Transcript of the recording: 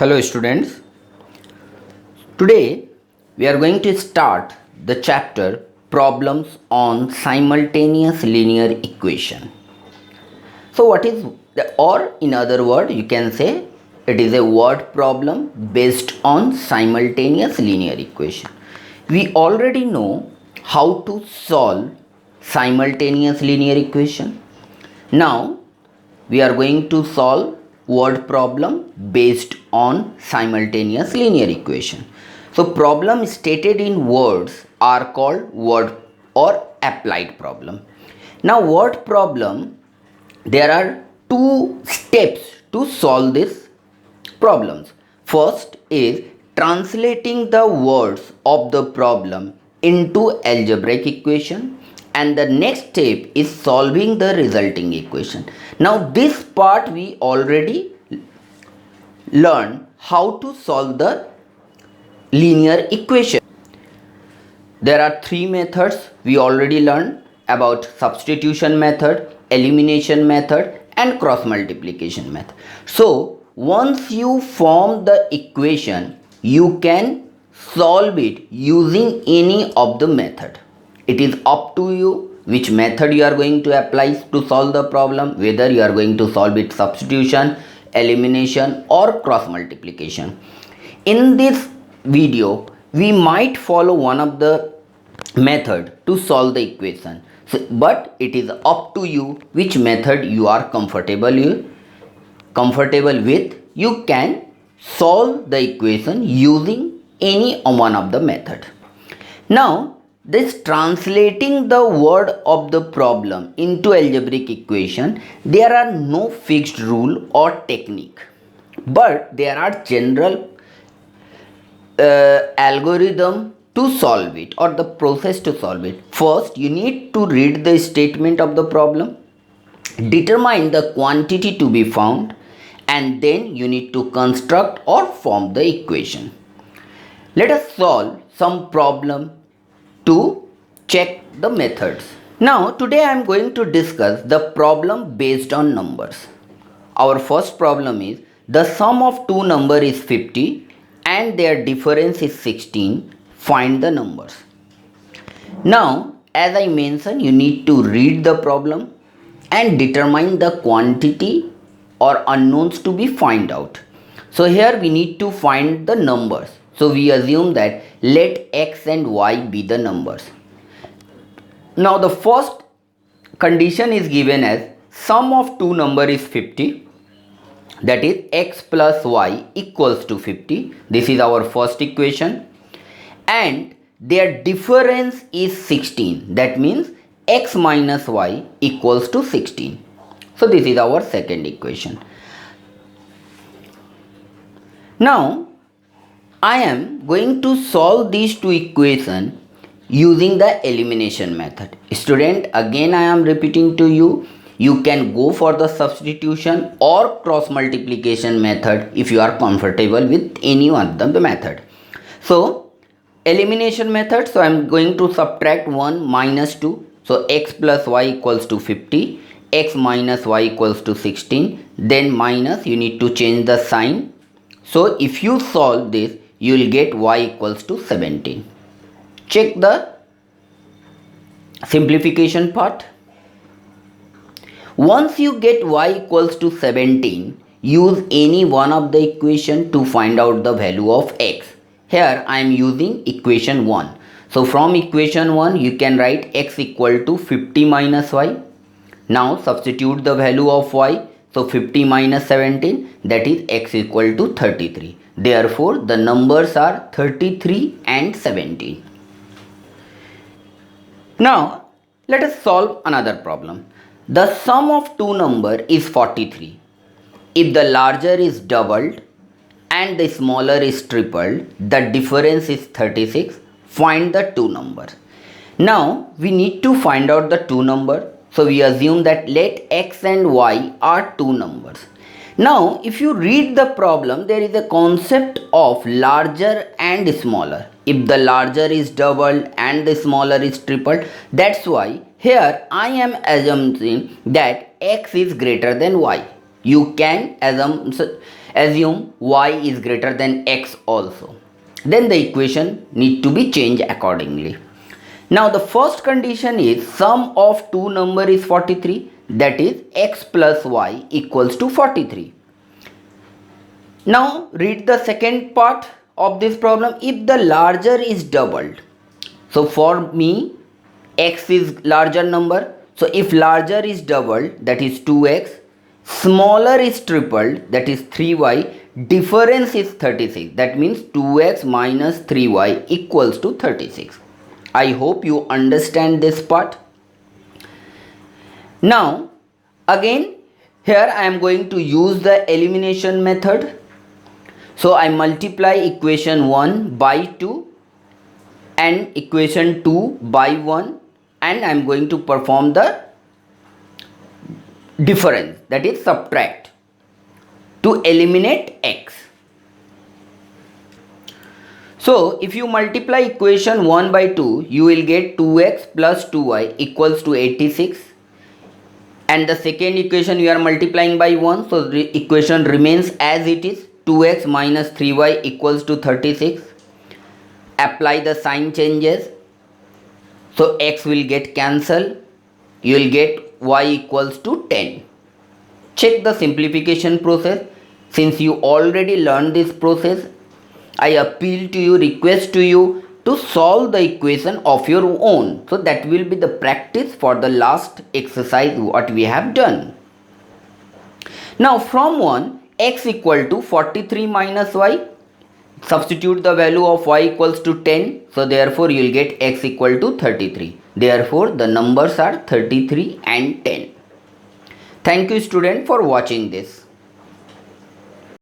Hello students. Today we are going to start the chapter Problems on Simultaneous Linear Equation. So what is or in other word you can say it is a word problem based on simultaneous linear equation. We already know how to solve simultaneous linear equation. Now we are going to solve word problem based on simultaneous linear equation. So problem stated in words are called word or applied problem. Now word problem, there are two steps to solve these problems. First is translating the words of the problem into algebraic equation, and the next step is solving the resulting equation. Now this part we already learned how to solve the linear equation. There are three methods we already learned about: substitution method, elimination method and cross multiplication method. So once you form the equation, you can solve it using any of the method. It is up to you which method you are going to apply to solve the problem, whether you are going to solve it substitution, elimination or cross multiplication. In this video we might follow one of the method to solve the equation, but it is up to you which method you are comfortable with. You can solve the equation using any one of the method. Now this translating the word of the problem into algebraic equation, there are no fixed rule or technique, but there are general algorithm to solve it or the process to solve it. First you need to read the statement of the problem, determine the quantity to be found, and then you need to construct or form the equation. Let us solve some problem to check the methods. Now today I am going to discuss the problem based on numbers. Our first problem is the sum of two numbers is 50 and their difference is 16. Find the numbers. Now as I mentioned, you need to read the problem and determine the quantity or unknowns to be find out. So here we need to find the numbers. So we assume that let x and y be the numbers. Now the first condition is given as sum of two numbers is 50, that is x plus y equals to 50. This is our first equation, and their difference is 16, that means x minus y equals to 16. So this is our second equation. Now I am going to solve these two equations using the elimination method. Student, again I am repeating to you, you can go for the substitution or cross multiplication method if you are comfortable with any one of the method. So elimination method, so I am going to subtract 1 minus 2. So x plus y equals to 50, x minus y equals to 16, then minus, you need to change the sign. So if you solve this, you will get y equals to 17. Check the simplification part. Once you get y equals to 17, use any one of the equation to find out the value of x. Here I am using equation 1. So from equation 1 you can write x equal to 50 minus y. Now substitute the value of y. So 50 minus 17, that is x equal to 33. Therefore the numbers are 33 and 17. Now let us solve another problem. The sum of two numbers is 43. If the larger is doubled and the smaller is tripled, the difference is 36. Find the two numbers. Now we need to find out the two numbers. So we assume that let x and y are two numbers. Now if you read the problem, there is a concept of larger and smaller. If the larger is doubled and the smaller is tripled, that's why here I am assuming that x is greater than y. You can assume Assume y is greater than x also. Then the equation need to be changed accordingly. Now the first condition is sum of two number is 43, that is x plus y equals to 43. Now read the second part of this problem. If the larger is doubled, so for me x is larger number, so if larger is doubled, that is 2x, smaller is tripled, that is 3y, difference is 36, that means 2x minus 3y equals to 36. I hope you understand this part. Now again here I am going to use the elimination method. So I multiply equation 1 by 2 and equation 2 by 1, and I am going to perform the difference, that is subtract, to eliminate x. So if you multiply equation 1 by 2, you will get 2x plus 2y equals to 86, and the second equation you are multiplying by 1, so the equation remains as it is, 2x minus 3y equals to 36. Apply the sign changes, so x will get cancelled, you will get y equals to 10. Check the simplification process. Since you already learned this process, I appeal to you, request to you to solve the equation of your own. So that will be the practice for the last exercise what we have done. Now from 1, x equal to 43 minus y, substitute the value of y equals to 10, so therefore you will get x equal to 33. Therefore the numbers are 33 and 10. Thank you student for watching this.